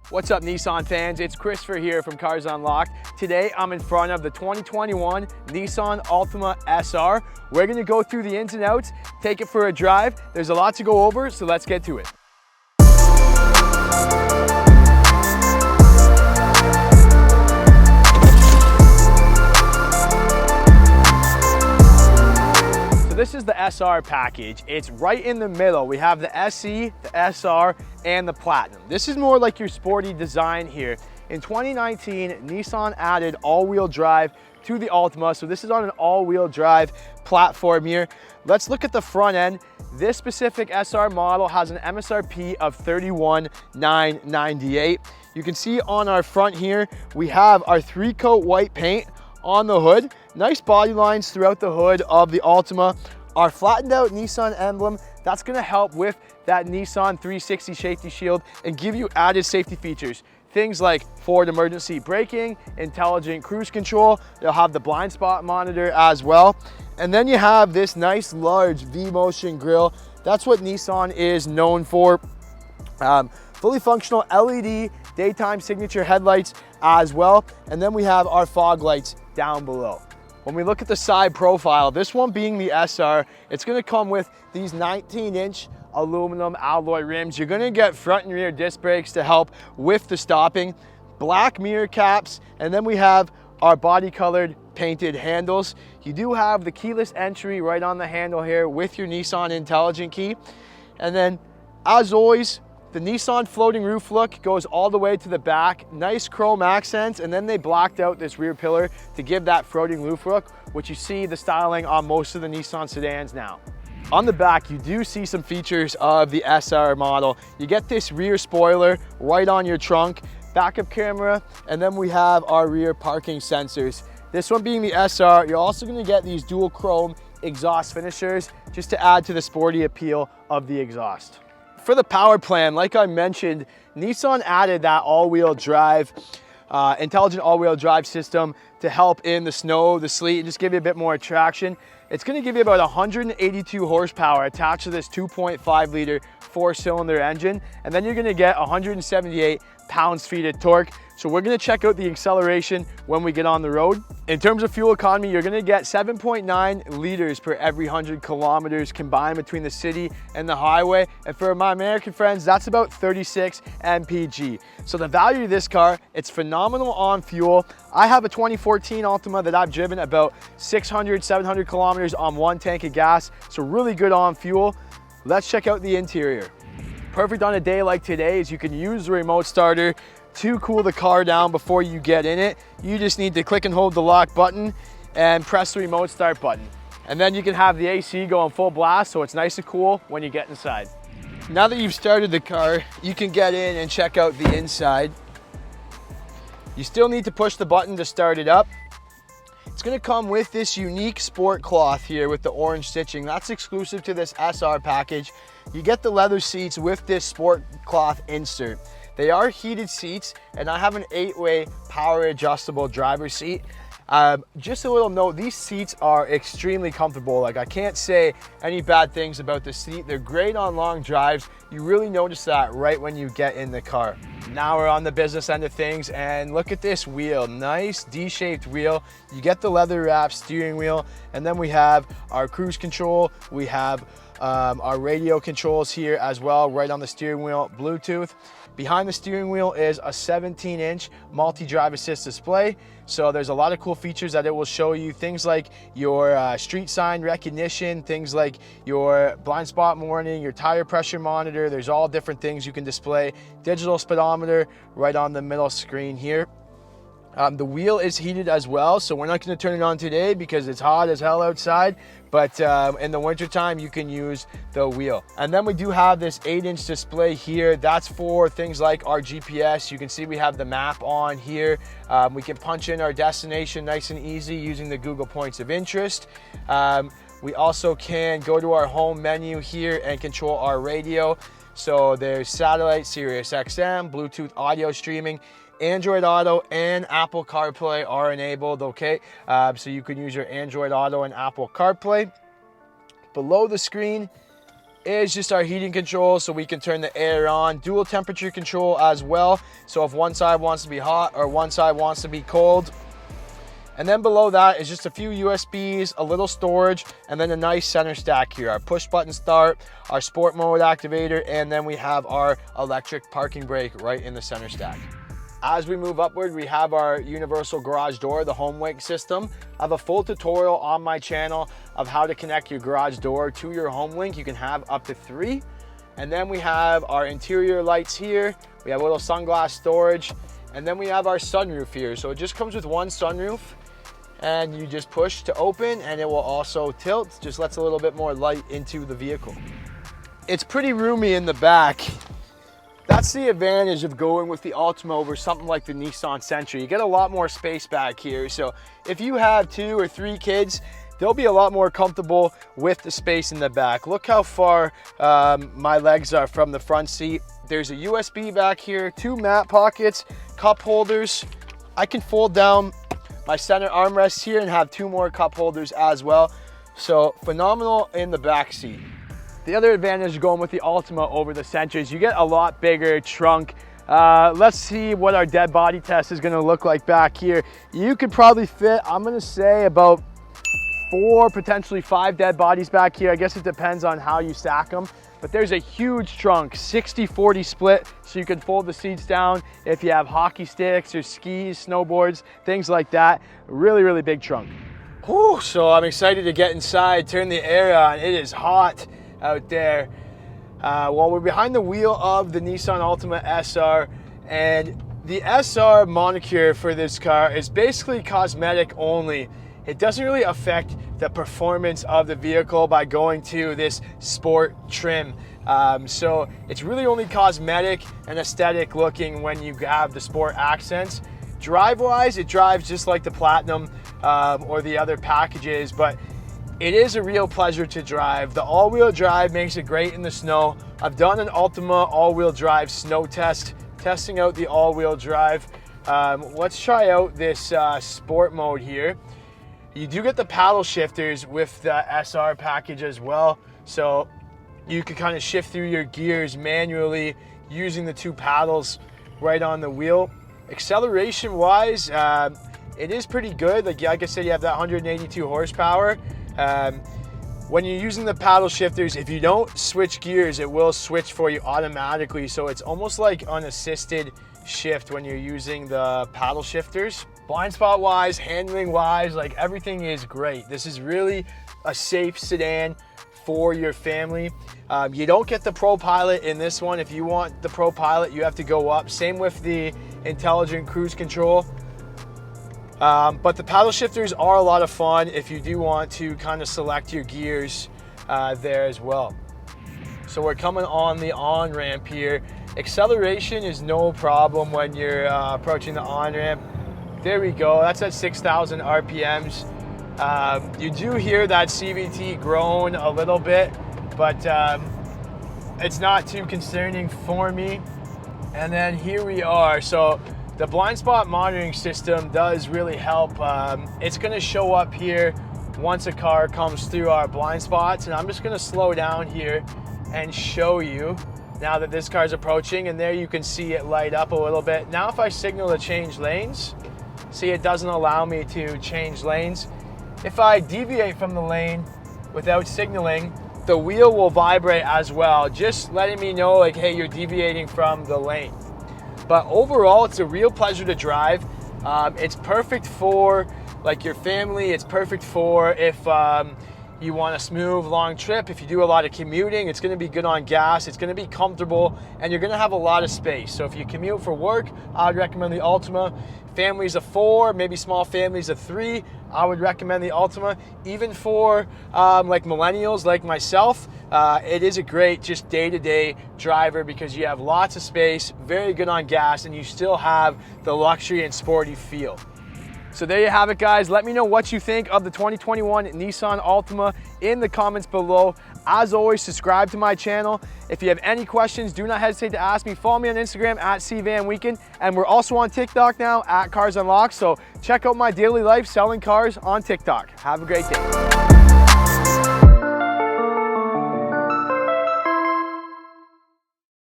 What's up, Nissan fans? It's Christopher here from Cars Unlocked. Today I'm in front of the 2021 Nissan Altima SR. We're gonna go through the ins and outs, take it for a drive. There's a lot to go over, so let's get to it. This is the SR package. It's right in the middle. We have the SE, the SR, and the Platinum. This is more like your sporty design here. In 2019, Nissan added all-wheel drive to the Altima, so this is on an all-wheel drive platform here. Let's look at the front end. This specific SR model has an MSRP of $31,998. You can see on our front here, we have our 3-coat white paint on the hood. Nice body lines throughout the hood of the Altima. Our flattened out Nissan emblem, that's gonna help with that Nissan 360 safety shield and give you added safety features. Things like forward emergency braking, intelligent cruise control. They'll have the blind spot monitor as well. And then you have this nice large V-motion grille. That's what Nissan is known for. Fully functional LED daytime signature headlights as well. And then we have our fog lights down below. When we look at the side profile, this one being the SR, it's gonna come with these 19-inch aluminum alloy rims. You're gonna get front and rear disc brakes to help with the stopping, black mirror caps, and then we have our body colored painted handles. You do have the keyless entry right on the handle here with your Nissan Intelligent Key. And then, as always, the Nissan floating roof look goes all the way to the back. Nice chrome accents, and then they blacked out this rear pillar to give that floating roof look, which you see the styling on most of the Nissan sedans now. On the back, you do see some features of the SR model. You get this rear spoiler right on your trunk, backup camera, and then we have our rear parking sensors. This one being the SR, you're also gonna get these dual chrome exhaust finishers just to add to the sporty appeal of the exhaust. For the power plan, like I mentioned, Nissan added that all-wheel drive, intelligent all-wheel drive system to help in the snow, the sleet, and just give you a bit more traction. It's gonna give you about 182 horsepower attached to this 2.5 liter 4-cylinder engine, and then you're gonna get 178 pounds-feet of torque. So we're gonna check out the acceleration when we get on the road. In terms of fuel economy, you're gonna get 7.9 liters per every 100 kilometers combined between the city and the highway. And for my American friends, that's about 36 mpg. So the value of this car, it's phenomenal on fuel. I have a 2014 Altima that I've driven about 600, 700 kilometers on one tank of gas. So really good on fuel. Let's check out the interior. Perfect on a day like today is you can use the remote starter to cool the car down before you get in it. You just need to click and hold the lock button and press the remote start button. And then you can have the AC going full blast so it's nice and cool when you get inside. Now that you've started the car, you can get in and check out the inside. You still need to push the button to start it up. It's gonna come with this unique sport cloth here with the orange stitching. That's exclusive to this SR package. You get the leather seats with this sport cloth insert. They are heated seats, and I have an 8-way power adjustable driver's seat. Just a little note, these seats are extremely comfortable. Like, I can't say any bad things about the seat. They're great on long drives. You really notice that right when you get in the car. Now we're on the business end of things, and look at this wheel. Nice D-shaped wheel. You get the leather wrap steering wheel, and then we have our cruise control. We have our radio controls here as well, right on the steering wheel, Bluetooth. Behind the steering wheel is a 17-inch multi-drive assist display. So there's a lot of cool features that it will show you. Things like your street sign recognition, things like your blind spot warning, your tire pressure monitor. There's all different things you can display. Digital speedometer right on the middle screen here. The wheel is heated as well, so we're not going to turn it on today because it's hot as hell outside, but in the wintertime you can use the wheel. And then we do have this 8-inch display here. That's for things like our GPS. You can see we have the map on here. We can punch in our destination nice and easy using the Google Points of Interest. We also can go to our home menu here and control our radio. So there's satellite, Sirius XM, Bluetooth audio streaming, Android Auto and Apple CarPlay are enabled, okay? So you can use your Android Auto and Apple CarPlay. Below the screen is just our heating control, so we can turn the air on. Dual temperature control as well, so if one side wants to be hot or one side wants to be cold. And then below that is just a few USBs, a little storage, and then a nice center stack here. Our push button start, our sport mode activator, and then we have our electric parking brake right in the center stack. As we move upward, we have our universal garage door, the home wing system. I have a full tutorial on my channel of how to connect your garage door to your home link. You can have up to 3. And then we have our interior lights here. We have a little sunglass storage. And then we have our sunroof here. So it just comes with one sunroof, and you just push to open, and it will also tilt. Just lets a little bit more light into the vehicle. It's pretty roomy in the back. That's the advantage of going with the Altima over something like the Nissan Sentra. You get a lot more space back here. So if you have 2 or 3 kids, they'll be a lot more comfortable with the space in the back. Look how far my legs are from the front seat. There's a USB back here, 2 mat pockets, cup holders. I can fold down my center armrest here and have 2 more cup holders as well. So phenomenal in the back seat. The other advantage of going with the Altima over the Sentra is you get a lot bigger trunk. Let's see what our dead body test is gonna look like back here. You could probably fit, I'm gonna say, about 4, potentially 5 dead bodies back here. I guess it depends on how you stack them. But there's a huge trunk, 60-40 split, so you can fold the seats down if you have hockey sticks or skis, snowboards, things like that. Really, really big trunk. Whew, so I'm excited to get inside, turn the air on. It is hot out there. Well, we're behind the wheel of the Nissan Altima SR, and the SR moniker for this car is basically cosmetic only. It doesn't really affect the performance of the vehicle by going to this sport trim. So it's really only cosmetic and aesthetic looking when you have the sport accents. Drive-wise, it drives just like the Platinum or the other packages, but it is a real pleasure to drive. The all-wheel drive makes it great in the snow. I've done an Altima all-wheel drive snow test, testing out the all-wheel drive. Let's try out this sport mode here. You do get the paddle shifters with the SR package as well, so you can kind of shift through your gears manually using the 2 paddles right on the wheel. Acceleration wise, it is pretty good. Like I said, you have that 182 horsepower. When you're using the paddle shifters, if you don't switch gears, it will switch for you automatically. So it's almost like an assisted shift when you're using the paddle shifters. Blind spot wise, handling wise, like everything is great. This is really a safe sedan for your family. You don't get the Pro Pilot in this one. If you want the Pro Pilot, you have to go up. Same with the intelligent cruise control. But the paddle shifters are a lot of fun if you do want to kind of select your gears there as well. So we're coming on the on-ramp here. Acceleration is no problem when you're approaching the on-ramp. There we go, that's at 6,000 RPMs. You do hear that CVT groan a little bit, but it's not too concerning for me. And then here we are. So the blind spot monitoring system does really help. It's gonna show up here once a car comes through our blind spots, and I'm just gonna slow down here and show you now that this car's approaching, and there you can see it light up a little bit. Now if I signal to change lanes, see, it doesn't allow me to change lanes. If I deviate from the lane without signaling, the wheel will vibrate as well, just letting me know like, hey, you're deviating from the lane. But overall, it's a real pleasure to drive. It's perfect for like your family. It's perfect for if you want a smooth, long trip. If you do a lot of commuting, it's gonna be good on gas. It's gonna be comfortable, and you're gonna have a lot of space. So if you commute for work, I would recommend the Altima. Families of 4, maybe small families of 3, I would recommend the Altima. Even for like millennials like myself, it is a great just day-to-day driver because you have lots of space, very good on gas, and you still have the luxury and sporty feel. So there you have it, guys. Let me know what you think of the 2021 Nissan Altima in the comments below. As always, subscribe to my channel. If you have any questions, do not hesitate to ask me. Follow me on Instagram at CVanWeekend, and we're also on TikTok now at Cars Unlocked. So check out my daily life selling cars on TikTok. Have a great day.